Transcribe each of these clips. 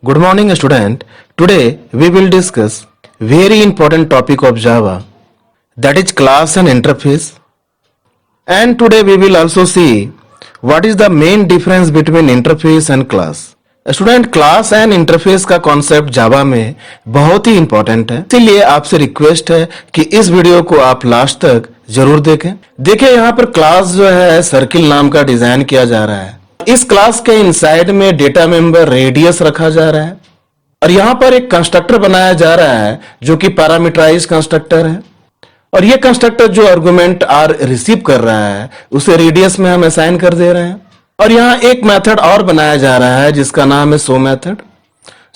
Good morning, student. Today we will discuss very important topic of Java, that is class and interface. And today we will also see what is the main difference between interface and class. Student class and interface का concept जावा में बहुत ही important है, इसलिए आपसे request है कि इस video को आप लास्ट तक जरूर देखें। देखिए यहाँ पर क्लास जो है सर्किल नाम का डिजाइन किया जा रहा है। इस क्लास के इनसाइड में डेटा मेंबर रेडियस रखा जा रहा है और यहाँ पर एक कंस्ट्रक्टर बनाया जा रहा है जो कि पैरामीटराइज कंस्ट्रक्टर है और ये कंस्ट्रक्टर जो आर्गुमेंट आर रिसीव कर रहा है उसे रेडियस में हम असाइन कर दे रहे हैं। और यहाँ एक मेथड और बनाया जा रहा है जिसका नाम है शो मेथड।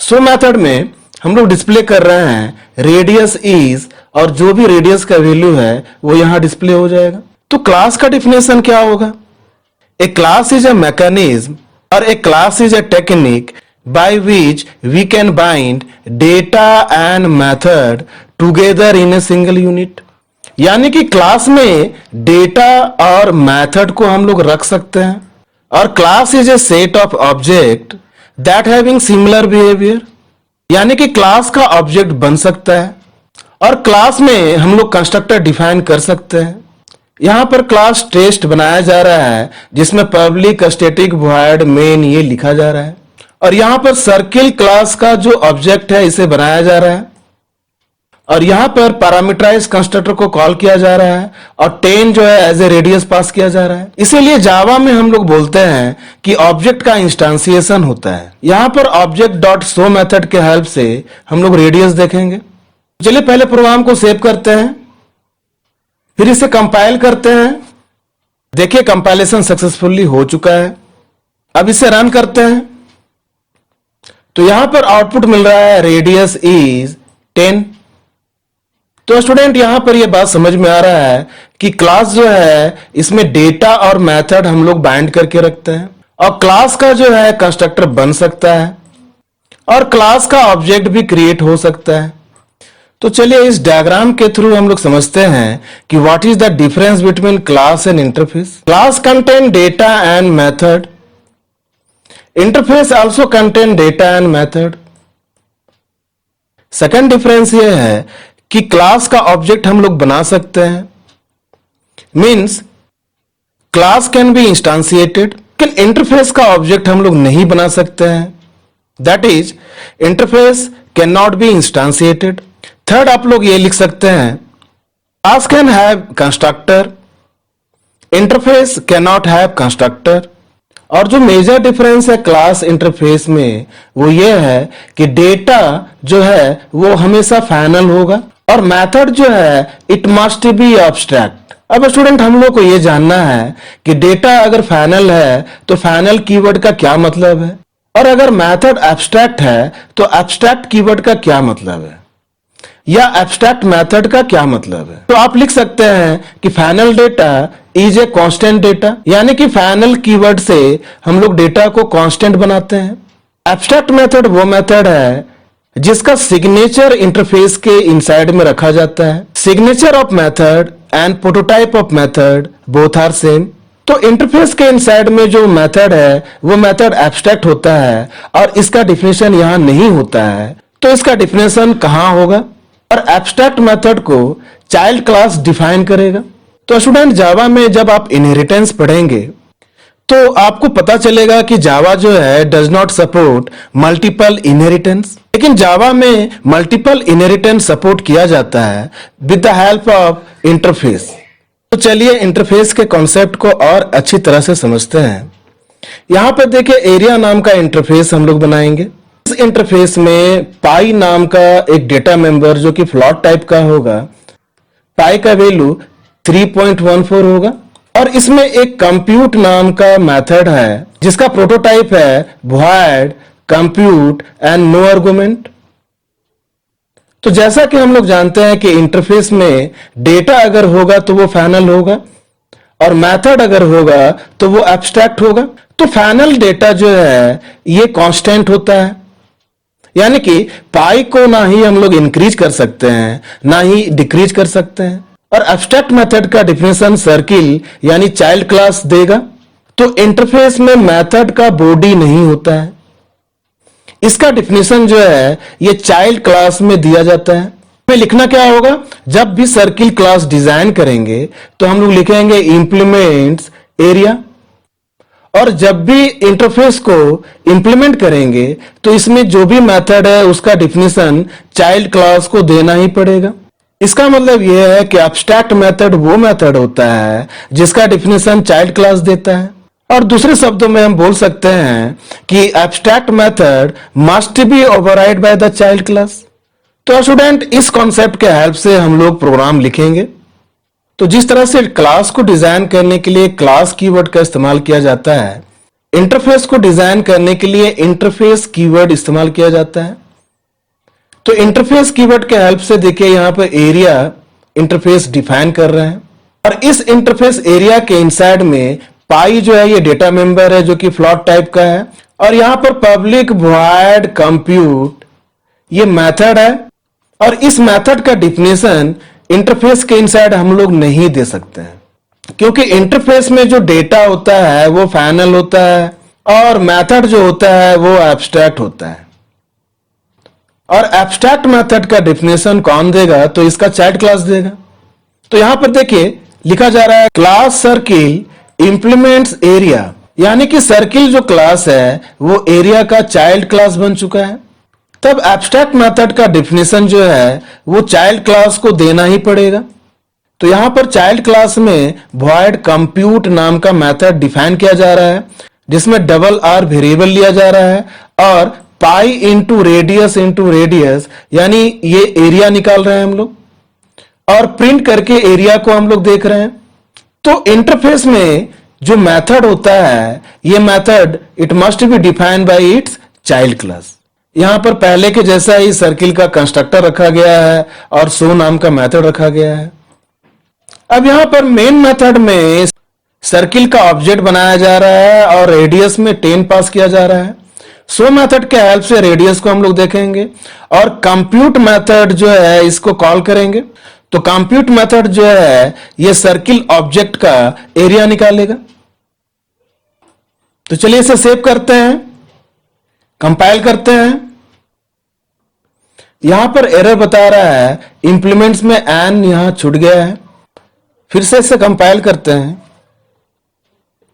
शो मेथड में हम लोग डिस्प्ले कर रहे हैं रेडियस इज, और जो भी रेडियस का वैल्यू है वो यहाँ डिस्प्ले हो जाएगा। तो क्लास का डिफिनेशन क्या होगा? A class is a mechanism or a class is a technique by which we can bind data and method together in a single unit। यानी कि क्लास में डेटा और मेथड को हम लोग रख सकते हैं और class is a set of object that having similar behaviour, यानी कि क्लास का ऑब्जेक्ट बन सकता है और क्लास में हम लोग कंस्ट्रक्टर डिफाइन कर सकते हैं। यहां पर क्लास टेस्ट बनाया जा रहा है जिसमें पब्लिक स्टैटिक वॉइड मेन ये लिखा जा रहा है और यहां पर सर्किल क्लास का जो ऑब्जेक्ट है इसे बनाया जा रहा है और यहां पर पैरामीटराइज कंस्ट्रक्टर को कॉल किया जा रहा है और 10 जो है एज ए रेडियस पास किया जा रहा है। इसीलिए जावा में हम लोग बोलते हैं कि ऑब्जेक्ट का इंस्टांसिएशन होता है। यहां पर ऑब्जेक्ट डॉट शो मेथड के हेल्प से हम लोग रेडियस देखेंगे। चलिए पहले प्रोग्राम को सेव करते हैं, फिर इसे कंपाइल करते हैं। देखिए कंपाइलेशन सक्सेसफुली हो चुका है। अब इसे रन करते हैं तो यहां पर आउटपुट मिल रहा है रेडियस इज 10। तो स्टूडेंट यहां पर यह बात समझ में आ रहा है कि क्लास जो है इसमें डेटा और मेथड हम लोग बाइंड करके रखते हैं और क्लास का जो है कंस्ट्रक्टर बन सकता है और क्लास का ऑब्जेक्ट भी क्रिएट हो सकता है। तो चलिए इस डायग्राम के थ्रू हम लोग समझते हैं कि what is the difference between class and interface. Class contain data and method, interface also contain data and method. Second difference ये है कि क्लास का ऑब्जेक्ट हम लोग बना सकते हैं, मींस क्लास कैन बी इंस्टांसिएटेड, लेकिन इंटरफेस का ऑब्जेक्ट हम लोग नहीं बना सकते हैं, that is interface can not be instantiated. Third आप लोग ये लिख सकते हैं class can have constructor, interface can not have constructor. और जो मेजर डिफरेंस है क्लास इंटरफेस में वो ये है कि डेटा जो है वो हमेशा फाइनल होगा और मेथड जो है इट मस्ट बी एब्स्ट्रैक्ट। अब स्टूडेंट हम लोग को ये जानना है कि डेटा अगर फाइनल है तो फाइनल कीवर्ड का क्या मतलब है और अगर मेथड एब्स्ट्रैक्ट है तो एब्स्ट्रैक्ट कीवर्ड का क्या मतलब है या एब्स्ट्रैक्ट मेथड का क्या मतलब है। तो आप लिख सकते हैं कि final data is a constant data, यानी कि फाइनल कीवर्ड से हम लोग डेटा को कांस्टेंट बनाते हैं। एब्स्ट्रैक्ट मेथड वो मेथड है जिसका सिग्नेचर इंटरफेस के इनसाइड में रखा जाता है। Signature of method and prototype of method both are same. तो इंटरफेस के इनसाइड में जो मेथड है वो मेथड एब्स्ट्रैक्ट होता है और इसका डिफिनेशन यहां नहीं होता है। तो इसका डिफिनेशन कहां होगा और एब्स्ट्रैक्ट मेथड को चाइल्ड क्लास डिफाइन करेगा। तो स्टूडेंट जावा में जब आप इनहेरिटेंस पढ़ेंगे तो आपको पता चलेगा कि जावा जो है does not support multiple inheritance, लेकिन जावा में मल्टीपल इनहेरिटेंस सपोर्ट किया जाता है with the help of interface. तो चलिए इंटरफेस के कॉन्सेप्ट को और अच्छी तरह से समझते हैं। यहां पर देखिए एरिया नाम का इंटरफेस हम लोग बनाएंगे। इस इंटरफेस में पाई नाम का एक डेटा मेंबर जो कि फ्लोट टाइप का होगा, पाई का वैल्यू 3.14 होगा और इसमें एक कंप्यूट नाम का मेथड है जिसका प्रोटोटाइप है void compute and no argument. तो जैसा कि हम लोग जानते हैं कि इंटरफेस में डेटा अगर होगा तो वो फाइनल होगा और मेथड अगर होगा तो वो एब्स्ट्रैक्ट होगा। तो फाइनल डेटा जो है ये कांस्टेंट होता है, यानी कि पाई को ना ही हम लोग इंक्रीज कर सकते हैं ना ही डिक्रीज कर सकते हैं। और एब्स्ट्रैक्ट मेथड का डिफिनेशन सर्किल यानी चाइल्ड क्लास देगा। तो इंटरफेस में मेथड का बॉडी नहीं होता है, इसका डिफिनेशन जो है ये चाइल्ड क्लास में दिया जाता है। हमें लिखना क्या होगा, जब भी सर्किल क्लास डिजाइन करेंगे तो हम लोग लिखेंगे इंप्लीमेंट्स एरिया, और जब भी इंटरफेस को इंप्लीमेंट करेंगे तो इसमें जो भी मेथड है उसका डिफिनेशन चाइल्ड क्लास को देना ही पड़ेगा। इसका मतलब यह है कि एब्स्ट्रैक्ट मेथड वो मेथड होता है जिसका डिफिनेशन चाइल्ड क्लास देता है, और दूसरे शब्दों में हम बोल सकते हैं कि abstract method must be override by the child class. तो स्टूडेंट, इस कॉन्सेप्ट के हेल्प से हम लोग प्रोग्राम लिखेंगे। तो जिस तरह से क्लास को डिजाइन करने के लिए क्लास कीवर्ड का इस्तेमाल किया जाता है, इंटरफेस को डिजाइन करने के लिए इंटरफेस कीवर्ड इस्तेमाल किया जाता है। तो इंटरफेस कीवर्ड के हेल्प से देखिए यहां पर एरिया इंटरफेस डिफाइन कर रहे हैं, और इस इंटरफेस एरिया के इनसाइड में पाई जो है ये डेटा मेंबर है जो कि फ्लोट टाइप का है, और यहां पर पब्लिक वॉइड कंप्यूट ये मेथड है, और इस मेथड का डिफिनेशन इंटरफेस के इनसाइड हम लोग नहीं दे सकते हैं, क्योंकि इंटरफेस में जो डेटा होता है वो फाइनल होता है और मेथड जो होता है वो एब्स्ट्रैक्ट होता है। और एब्स्ट्रैक्ट मेथड का डिफिनेशन कौन देगा, तो इसका चाइल्ड क्लास देगा। तो यहां पर देखिए लिखा जा रहा है क्लास सर्किल इंप्लीमेंट्स एरिया, यानी कि सर्किल जो क्लास है वो एरिया का चाइल्ड क्लास बन चुका है। तब एब्स्ट्रैक्ट मेथड का डिफिनेशन जो है वो चाइल्ड क्लास को देना ही पड़ेगा। तो यहां पर चाइल्ड क्लास में वॉइड कंप्यूट नाम का मेथड डिफाइन किया जा रहा है, जिसमें डबल आर वेरिएबल लिया जा रहा है, और पाई इंटू रेडियस यानी ये एरिया निकाल रहे हैं हम लोग, और प्रिंट करके एरिया को हम लोग देख रहे हैं। तो इंटरफेस में जो मेथड होता है ये method it must be defined by it's child class. यहां पर पहले के जैसा ही सर्किल का कंस्ट्रक्टर रखा गया है और शो नाम का मेथड रखा गया है। अब यहां पर मेन मेथड में सर्किल का ऑब्जेक्ट बनाया जा रहा है और रेडियस में 10 पास किया जा रहा है। शो मेथड के हेल्प से रेडियस को हम लोग देखेंगे, और कंप्यूट मेथड जो है इसको कॉल करेंगे। तो कंप्यूट मेथड जो है ये सर्किल ऑब्जेक्ट का एरिया निकालेगा। तो चलिए इसे सेव करते हैं, कंपाइल करते हैं। यहां पर एरर बता रहा है इंप्लीमेंट्स में एन यहां छूट गया है। फिर से इसे कंपाइल करते हैं।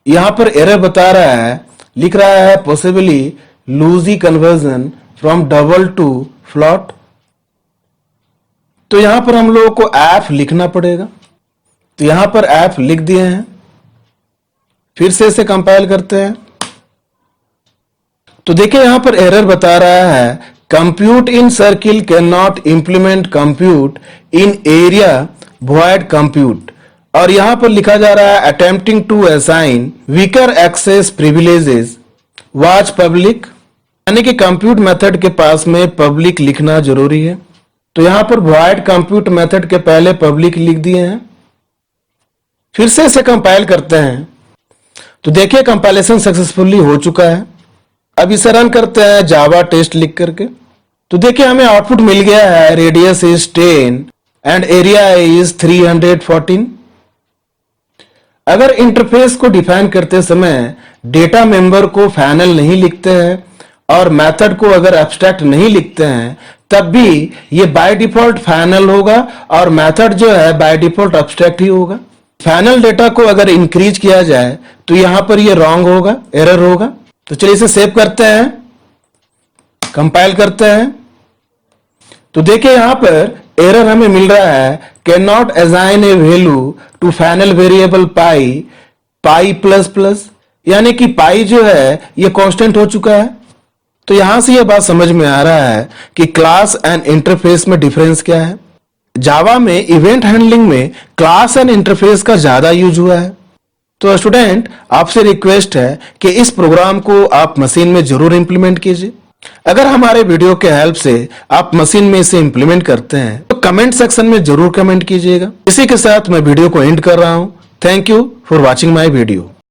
यहां पर एरर बता रहा है, लिख रहा है possibly lossy conversion from double to float. तो यहां पर हम लोगों को एफ लिखना पड़ेगा। तो यहां पर एफ लिख दिए हैं। फिर से इसे कंपाइल करते हैं। तो देखिए यहां पर एरर बता रहा है compute in circle can not implement compute in area void compute, और यहां पर लिखा जा रहा है attempting to assign weaker access privileges was public, यानी कि कंप्यूट मेथड के पास में पब्लिक लिखना जरूरी है। तो यहां पर वॉइड कंप्यूट मेथड के पहले पब्लिक लिख दिए हैं। फिर से इसे कंपाइल करते हैं। तो देखिए कंपाइलेशन सक्सेसफुली हो चुका है। अब इसे रन करते हैं जावा टेस्ट लिख करके। तो देखिए हमें आउटपुट मिल गया है radius is 10 and area is 314। अगर इंटरफेस को डिफाइन करते समय डेटा मेंबर को फाइनल नहीं लिखते हैं और मेथड को अगर एब्स्ट्रैक्ट नहीं लिखते हैं, तब भी ये बाय डिफॉल्ट फाइनल होगा और मेथड जो है बाय डिफॉल्ट एब्स्ट्रैक्ट ही होगा। फाइनल डेटा को अगर इंक्रीज किया जाए तो यहां पर ये रॉन्ग होगा, एरर होगा। तो चलिए इसे सेव करते हैं, कंपाइल करते हैं। तो देखिए यहां पर एरर हमें मिल रहा है can not assign a value to final variable pi plus plus, यानी कि पाई जो है ये कांस्टेंट हो चुका है। तो यहां से ये बात समझ में आ रहा है कि क्लास एंड इंटरफेस में डिफरेंस क्या है। जावा में इवेंट हैंडलिंग में क्लास एंड इंटरफेस का ज्यादा यूज हुआ है। तो स्टूडेंट आपसे रिक्वेस्ट है कि इस प्रोग्राम को आप मशीन में जरूर इंप्लीमेंट कीजिए। अगर हमारे वीडियो के हेल्प से आप मशीन में इसे इंप्लीमेंट करते हैं तो कमेंट सेक्शन में जरूर कमेंट कीजिएगा। इसी के साथ मैं वीडियो को एंड कर रहा हूं। Thank you for watching my video.